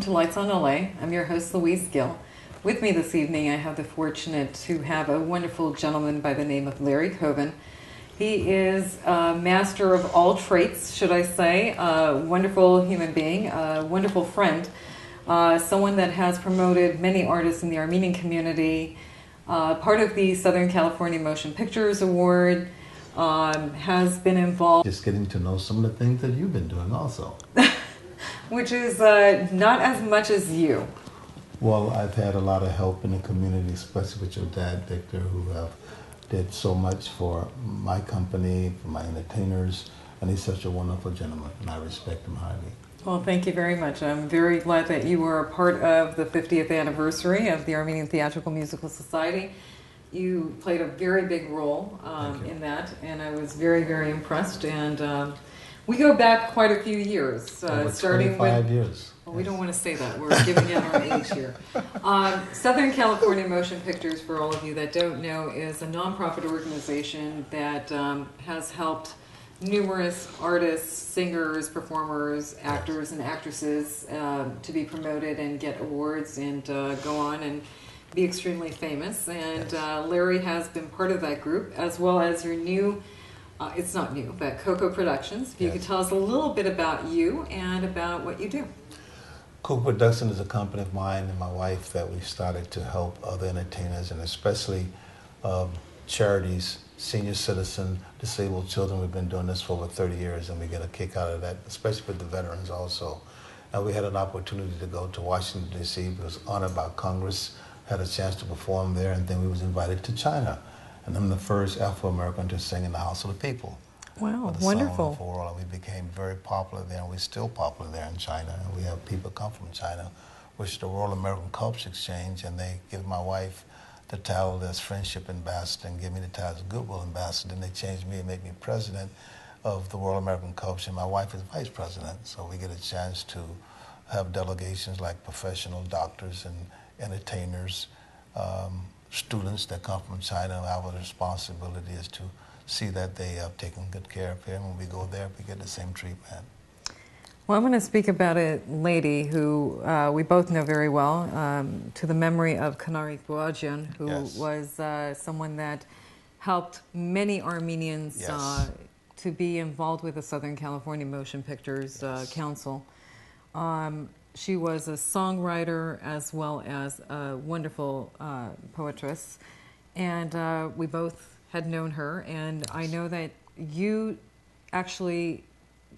to Lights on LA. I'm your host, Louise Gill. With me this evening, I have the fortunate to have a wonderful gentleman by the name of Larry Covin. He is a master of all traits, should I say, a wonderful human being, a wonderful friend, someone that has promoted many artists in the Armenian community, part of the Southern California Motion Pictures Award, has been involved. Just getting to know some of the things that you've been doing also. Which is not as much as you. Well, I've had a lot of help in the community, especially with your dad, Victor, who have did so much for my company, for my entertainers, and he's such a wonderful gentleman, and I respect him highly. Well, thank you very much. I'm very glad that you were a part of the 50th anniversary of the Armenian Theatrical Musical Society. You played a very big role in that, and I was very, very impressed. And we go back quite a few years, starting 25 with. years. Well, we don't want to say that. We're giving out our age here. Southern California Motion Pictures, for all of you that don't know, is a nonprofit organization that has helped numerous artists, singers, performers, actors, and actresses to be promoted and get awards and go on and be extremely famous. And Larry has been part of that group, as well as your new, it's not new, but COCO Productions. If you could tell us a little bit about you and about what you do. COCO Productions is a company of mine and my wife that we started to help other entertainers, and especially charities, senior citizen, disabled children. We've been doing this for over 30 years, and we get a kick out of that, especially with the veterans also. And we had an opportunity to go to Washington, D.C. We was honored by Congress, had a chance to perform there, and then we was invited to China. And I'm the first Afro-American to sing in the House of the People. Wow, wonderful. And we became very popular there, and we're still popular there in China. And we have people come from China, which is the Royal American Culture Exchange, and they give my wife the title as Friendship Ambassador and give me the title as Goodwill Ambassador. And they changed me and made me president of the Royal American Culture, and my wife is vice president. So we get a chance to have delegations like professional doctors and entertainers, students that come from China. Our responsibility is to see that they have taken good care of him. When we go there, we get the same treatment. Well, I'm going to speak about a lady who we both know very well, to the memory of Kanarik Boajian, who was someone that helped many Armenians to be involved with the Southern California Motion Pictures Council. She was a songwriter as well as a wonderful poetress, and we both had known her, and I know that you actually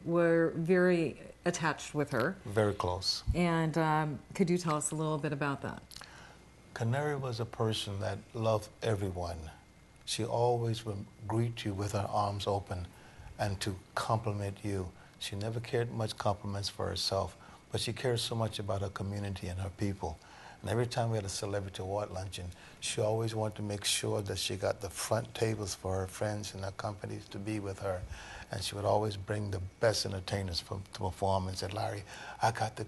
were very attached with her. Very close. And could you tell us a little bit about that? Canary was a person that loved everyone. She always would greet you with her arms open and to compliment you. She never cared much compliments for herself, but she cared so much about her community and her people. And every time we had a celebrity award luncheon, she always wanted to make sure that she got the front tables for her friends and her companies to be with her. And she would always bring the best entertainers to perform and said, Larry, I got the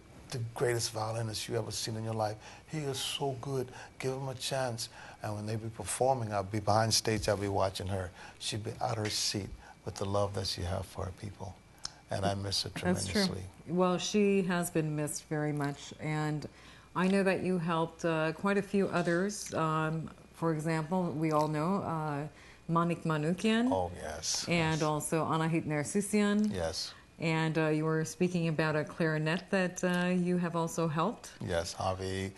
greatest violinist you ever seen in your life. He is so good. Give him a chance. And when they be performing, I'll be behind stage, I'll be watching her. She'd be out of her seat with the love that she has for her people. And I miss her tremendously. That's true. Well, she has been missed very much. And I know that you helped quite a few others. For example, we all know Manik Manoukian. Oh, yes. And also Anahit Nersisian. Yes. And you were speaking about a clarinet that you have also helped. Yes, Harvey.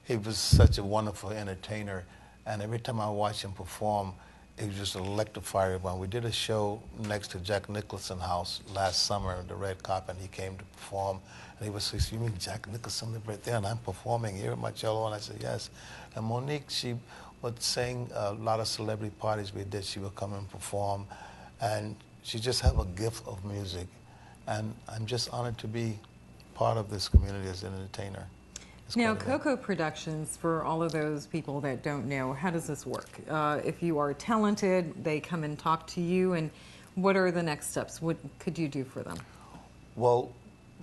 He was such a wonderful entertainer. And every time I watched him perform, it was just electrifying. When we did a show next to Jack Nicholson's house last summer, the red carpet, he came to perform. And he was saying, you mean Jack Nicholson lived right there, and I'm performing here at my cello? And I said, yes. And Monique, she would sing a lot of celebrity parties we did. She would come and perform. And she just had a gift of music. And I'm just honored to be part of this community as an entertainer. Now, COCO Productions, for all of those people that don't know, how does this work? If you are talented, they come and talk to you, and what are the next steps? What could you do for them? Well,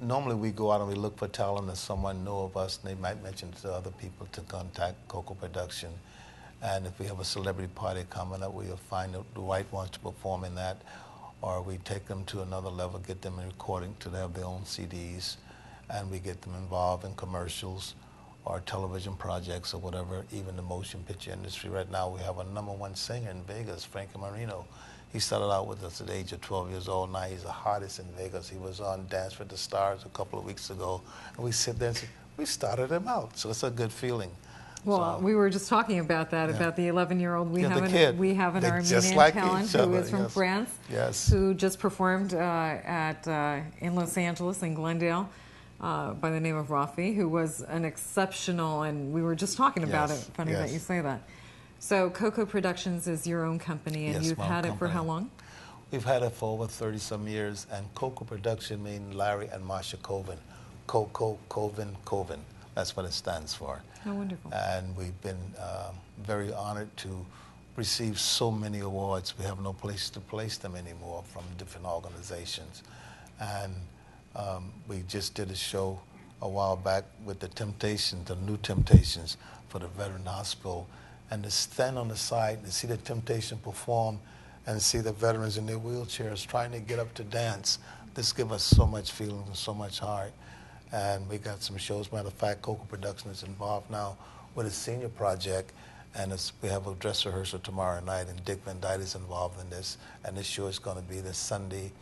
normally we go out and we look for talent that someone know of us, and they might mention to other people to contact COCO Production. And if we have a celebrity party coming up, we'll find the right ones to perform in that, or we take them to another level, get them in recording to have their own CDs. and we get them involved in commercials or television projects or whatever, even the motion picture industry. Right now we have a #1 singer in Vegas, Frankie Marino. He started out with us at the age of 12 years old. Now he's the hottest in Vegas. He was on Dance with the Stars a couple of weeks ago, and we sit there and say, we started him out, so it's a good feeling. Well, we were just talking about that, about the 11-year-old. We have an Armenian like talent who is from France, who just performed in Los Angeles, in Glendale, by the name of Rafi, who was an exceptional, and we were just talking about it. Funny that you say that. So COCO Productions is your own company, and you've had it for how long? We've had it for over 30-some years, and COCO Production means Larry and Marsha Covin. COCO, Covin. That's what it stands for. Oh, wonderful. And we've been very honored to receive so many awards. We have no place to place them anymore from different organizations. And we just did a show a while back with the Temptations, the New Temptations for the Veteran Hospital. And to stand on the side and see the Temptation perform and see the veterans in their wheelchairs trying to get up to dance, this gives us so much feeling and so much heart. And we got some shows. Matter of fact, COCO Productions is involved now with a senior project, and we have a dress rehearsal tomorrow night, and Dick Van Dyke is involved in this. And this show is going to be this Sunday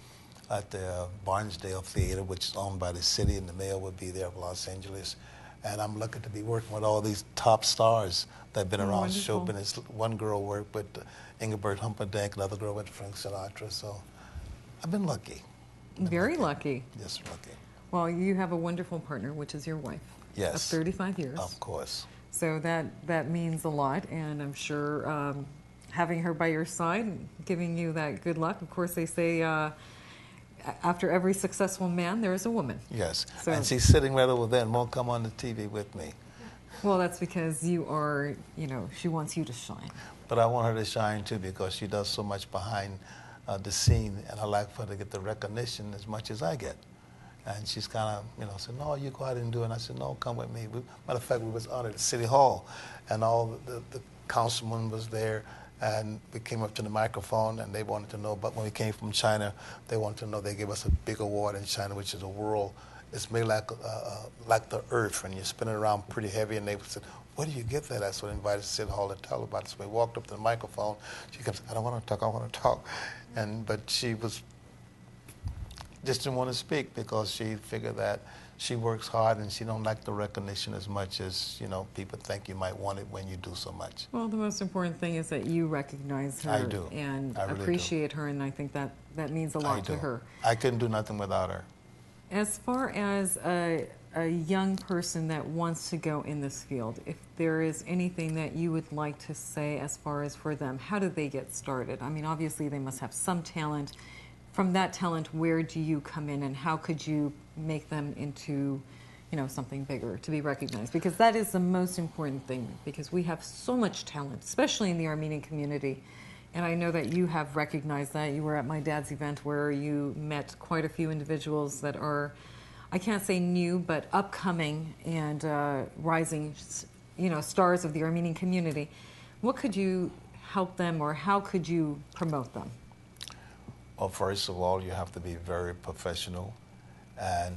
at the Barnesdale Theater, which is owned by the city, and the mayor will be there of Los Angeles. And I'm lucky to be working with all these top stars that have been around show business. One girl worked with Engelbert Humperdinck, another girl with Frank Sinatra. So I've been lucky. Very lucky. Yes, lucky. Well, you have a wonderful partner, which is your wife. Yes. Of 35 years. Of course. So that means a lot, and I'm sure having her by your side, giving you that good luck. Of course, they say after every successful man, there is a woman. Yes, so, and she's sitting right over there and won't come on the TV with me. Well, that's because you are, she wants you to shine. But I want her to shine too, because she does so much behind the scene, and I like for her to get the recognition as much as I get. And she's kind of, said, no, you go out and do it. And I said, no, come with me. Matter of fact, we was honored at City Hall, and all the councilman was there, and we came up to the microphone, and they wanted to know, but when we came from China, they wanted to know, they gave us a big award in China, which is a world, it's made like the earth, and you spin it around pretty heavy, and they said, where do you get that? That's what invited us to City Hall to tell about it. So we walked up to the microphone. She kept saying, I don't want to talk, I want to talk. But she just didn't want to speak, because she figured that she works hard and she don't like the recognition as much as, people think you might want it when you do so much. Well, the most important thing is that you recognize her. I do. And I really appreciate her, and I think that means a lot to her. I couldn't do nothing without her. As far as a young person that wants to go in this field, if there is anything that you would like to say as far as for them, how do they get started? I mean, obviously they must have some talent. From that talent, where do you come in, and how could you make them into, something bigger to be recognized? Because that is the most important thing, because we have so much talent, especially in the Armenian community. And I know that you have recognized that. You were at my dad's event where you met quite a few individuals that are, I can't say new, but upcoming and rising, stars of the Armenian community. What could you help them, or how could you promote them? Well, first of all, you have to be very professional and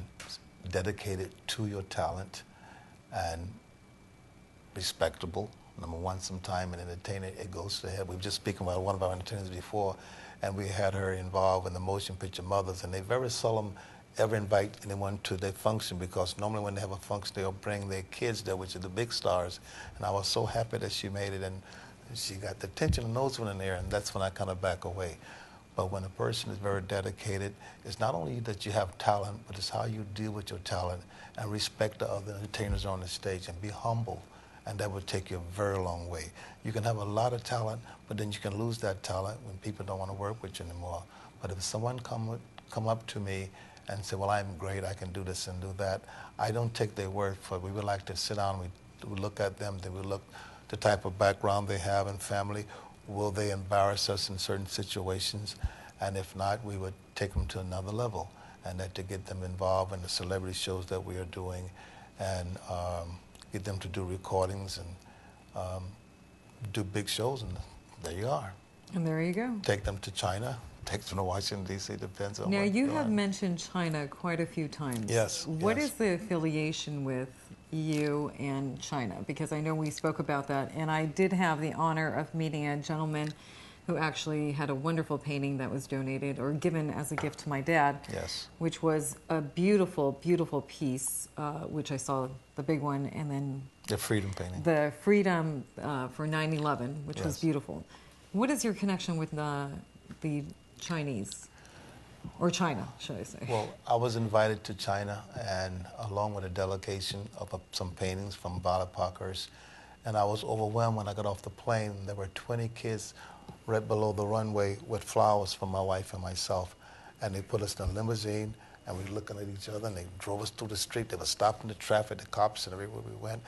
dedicated to your talent and respectable. Number one, sometime an entertainer, it goes to the head. We've just spoken about one of our entertainers before, and we had her involved in the motion picture Mothers, and they very seldom ever invite anyone to their function, because normally when they have a function, they'll bring their kids there, which are the big stars. And I was so happy that she made it, and she got the attention of those one in there, and that's when I kind of back away. But when a person is very dedicated, it's not only that you have talent, but it's how you deal with your talent and respect the other entertainers on the stage and be humble. And that will take you a very long way. You can have a lot of talent, but then you can lose that talent when people don't want to work with you anymore. But if someone come up to me and say, well, I'm great, I can do this and do that, I don't take their word for it. We would like to sit down, we look at them, then we look the type of background they have and family. Will they embarrass us in certain situations? And if not, we would take them to another level, and that to get them involved in the celebrity shows that we are doing, and get them to do recordings and do big shows, and there you are. And there you go. Take them to China, takes them to Washington, D.C., depends on Now, what you you're have doing. mentioned China quite a few times. Yes. What yes. is the affiliation with you and China? Because I know we spoke about that, and I did have the honor of meeting a gentleman who actually had a wonderful painting that was donated or given as a gift to my dad. Yes. Which was a beautiful, beautiful piece, which I saw the big one, and then The freedom painting. the freedom for 9/11, which was Yes. beautiful. What is your connection with the Chinese? Or China, should I say? Well, I was invited to China, and along with a delegation of some paintings from Bala Parkers, and I was overwhelmed when I got off the plane. There were 20 kids right below the runway with flowers for my wife and myself, and they put us in a limousine, and we were looking at each other, and they drove us through the street. They were stopping the traffic, the cops, and everywhere we went.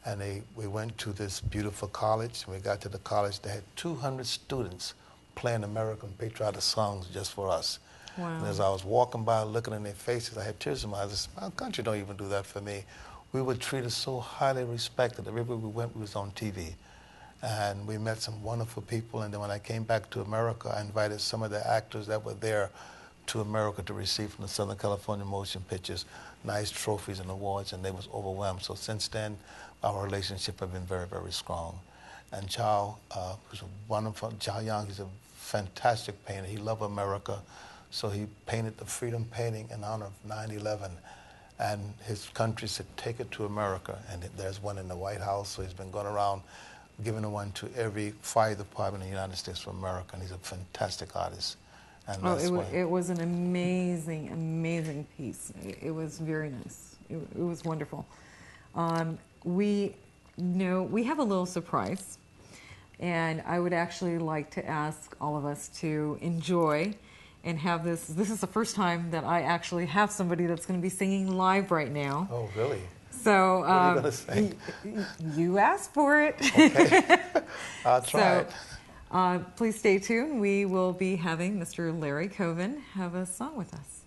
And we went to this beautiful college, and we got to the college. They had 200 students playing American patriotic songs just for us. Wow. And as I was walking by, looking in their faces, I had tears in my eyes. I said, my country don't even do that for me. We were treated so highly respected. Everywhere we went, we was on TV. And we met some wonderful people. And then when I came back to America, I invited some of the actors that were there to America to receive from the Southern California Motion Pictures nice trophies and awards, and they was overwhelmed. So since then, our relationship has been very, very strong. And Chow, who's a wonderful, Chow Yang, he's a fantastic painter. He loved America. So he painted the freedom painting in honor of 9/11. And his country said, take it to America. And there's one in the White House, so he's been going around giving one to every fire department in the United States of America. And he's a fantastic artist. And it was an amazing, amazing piece. It was very nice. It was wonderful. We have a little surprise. And I would actually like to ask all of us to enjoy and have this. This is the first time that I actually have somebody that's going to be singing live right now. Oh, really? So what are you going to sing? You asked for it. Okay. I'll try it. Please stay tuned. We will be having Mr. Larry Covin have a song with us.